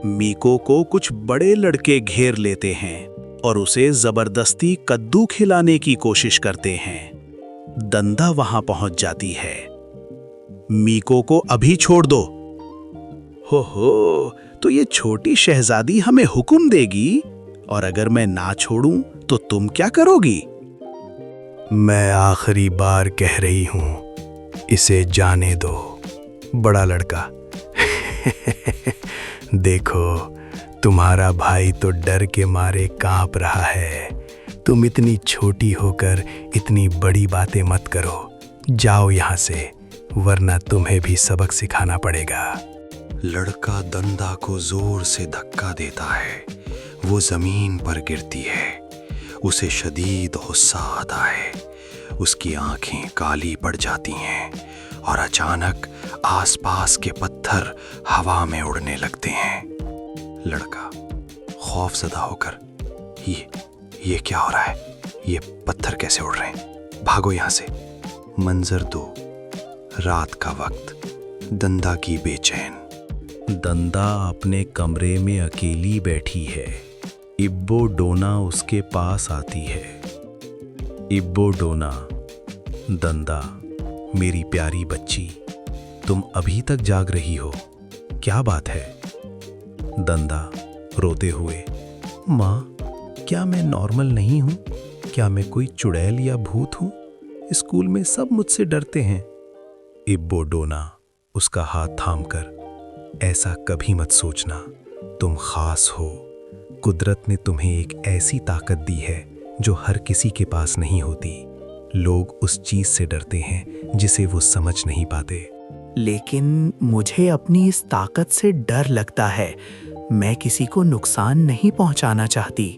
मीको को कुछ बड़े लड़के घेर लेते हैं और उसे जबरदस्ती कद्दू खिलाने की कोशिश करते हैं। दंदा वहां पहुंच जाती है। मीको को अभी छोड़ दो। हो, तो ये छोटी शहजादी हमें हुक्म देगी, और अगर मैं ना छोड़ूं तो तुम क्या करोगी? मैं आखिरी बार कह रही हूं, इसे जाने दो, बड़ा लड़का। देखो, तुम्हारा भाई तो डर के मारे कांप रहा है। तुम इतनी छोटी होकर इतनी बड़ी बातें मत करो। जाओ यहाँ से, वरना तुम्हें भी सबक सिखाना पड़ेगा। लड़का दंदा को जोर से धक्का देता है। वो जमीन पर गिरती है। उसे शदीद गुस्सा आता है। उसकी आंखें काली पड़ जाती हैं और अचानक आसपास के पत्थर हवा में उड़ने लगते हैं। लड़का खौफजदा होकर, ये क्या हो रहा है? ये पत्थर कैसे उड़ रहे हैं? भागो यहाँ से। मंजर 2, रात का वक्त। दंदा की बेचैन। दंदा अपने कमरे में अकेली बैठी है। इब्बो डोना उसके पास आती है। इब्बो डोना, दंदा, मेरी प्यारी बच्ची, तुम अभी तक जाग रही हो, क्या बात है? दंदा रोते हुए, माँ, क्या मैं नॉर्मल नहीं हूँ? क्या मैं कोई चुड़ैल या भूत हूँ? स्कूल में सब मुझसे डरते हैं। इब्बो डोना उसका हाथ थामकर, ऐसा कभी मत सोचना, तुम खास हो। कुदरत ने तुम्हें एक ऐसी ताकत दी है जो हर किसी के पास नहीं होती। लोग उस चीज से डरते हैं जिसे वो समझ नहीं पाते। लेकिन मुझे अपनी इस ताकत से डर लगता है। मैं किसी को नुकसान नहीं पहुंचाना चाहती।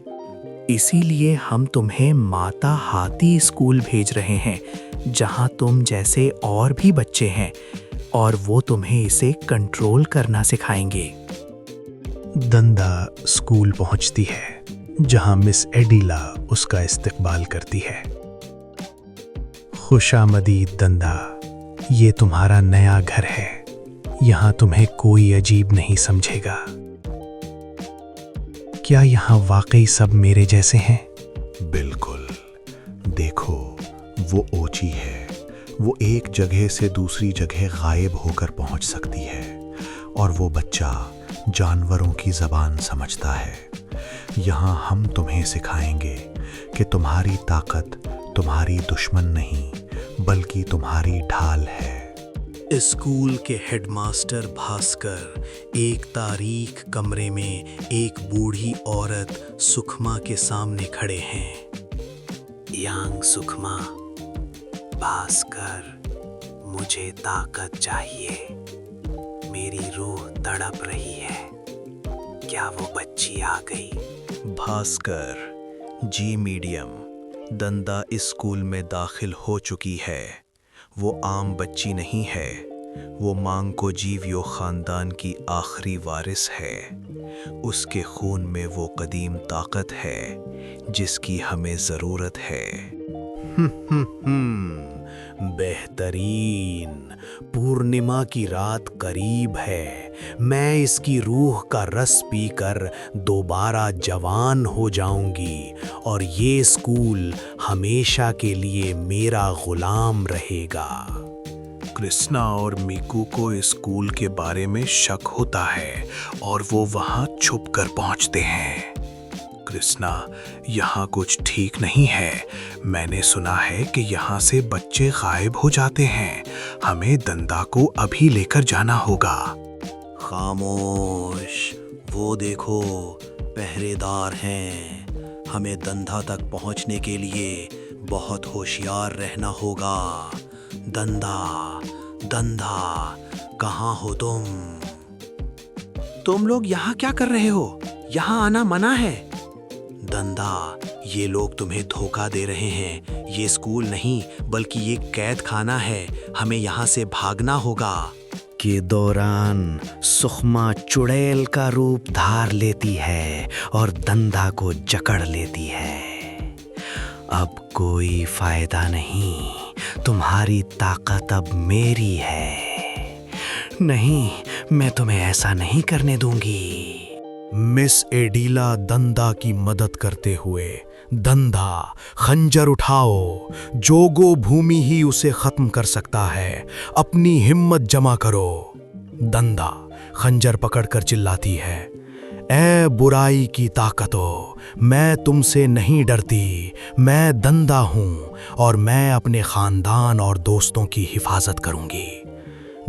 इसीलिए हम तुम्हें माता हाथी स्कूल भेज रहे हैं, जहां तुम जैसे और भी बच्चे हैं, और वो तुम्हें इसे कंट्रोल करना सिखाएंगे। दंदा स्कूल पहुंचती है, जहां मिस एडिला उसका इस्तकबाल करती है। खुशामदीद दंदा, ये तुम्हारा नया घर है। यहां तुम्हें कोई अजीब नहीं समझेगा। क्या यहां वाकई सब मेरे जैसे हैं? बिल्कुल। देखो, वो ऊंची है। वो एक जगह से दूसरी जगह गायब होकर पहुंच सकती है, और वो बच्चा जानवरों की ज़बान समझता है। यहाँ हम तुम्हें सिखाएंगे कि तुम्हारी ताकत तुम्हारी दुश्मन नहीं, बल्कि तुम्हारी ढाल है। स्कूल के हेडमास्टर भास्कर एक तारीख कमरे में एक बूढ़ी औरत सुखमा के सामने खड़े हैं। यांग सुखमा, भास्कर, मुझे ताकत चाहिए। मेरी रूह तड़प रही है। क्या वो बच्ची आ गई? भास्कर, जी मीडियम, दंदा इस स्कूल में दाखिल हो चुकी है। वो आम बच्ची नहीं है। वो मांगको जीवियो खानदान की आखिरी वारिस है। उसके खून में वो कदीम ताकत है जिसकी हमें ज़रूरत है। बेहतरीन। पूर्णिमा की रात करीब है। मैं इसकी रूह का रस पीकर दोबारा जवान हो जाऊंगी, और ये स्कूल हमेशा के लिए मेरा गुलाम रहेगा। कृष्णा और मीकू को इस स्कूल के बारे में शक होता है और वो वहां छुप कर पहुंचते हैं। कृष्णा, यहाँ कुछ ठीक नहीं है। मैंने सुना है कि यहाँ से बच्चे गायब हो जाते हैं। हमें दंदा को अभी लेकर जाना होगा। खामोश, वो देखो, पहरेदार हैं। हमें दंदा तक पहुंचने के लिए बहुत होशियार रहना होगा। दंदा, दंदा, कहाँ हो तुम? तुम लोग यहाँ क्या कर रहे हो? यहाँ आना मना है। दंदा, ये लोग तुम्हें धोखा दे रहे हैं। ये स्कूल नहीं, बल्कि ये कैद खाना है। हमें यहाँ से भागना होगा। के दौरान सुखमा चुड़ैल का रूप धार लेती है और दंदा को जकड़ लेती है। अब कोई फायदा नहीं। तुम्हारी ताकत अब मेरी है। नहीं, मैं तुम्हें ऐसा नहीं करने दूंगी। मिस एडीला दंदा की मदद करते हुए, दंदा खंजर उठाओ, जोगो भूमि ही उसे खत्म कर सकता है, अपनी हिम्मत जमा करो। दंदा खंजर पकड़कर चिल्लाती है, ए बुराई की ताकतों, मैं तुमसे नहीं डरती, मैं दंदा हूं और मैं अपने खानदान और दोस्तों की हिफाजत करूंगी।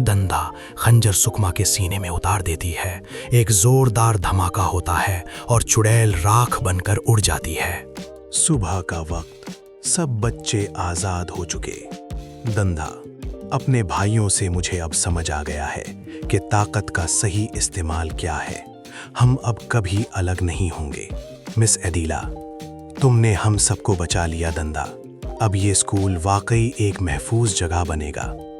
दंदा खंजर सुकमा के सीने में उतार देती है, एक जोरदार धमाका होता है और चुड़ैल राख बनकर उड़ जाती है। सुबह का वक्त, सब बच्चे आजाद हो चुके। दंदा, अपने भाइयों से मुझे अब समझ आ गया है कि ताकत का सही इस्तेमाल क्या है। हम अब कभी अलग नहीं होंगे। मिस एडीला, तुमने हम सबको बचा लिया दंदा। अब ये स्कूल वाकई एक महफूज जगह बनेगा।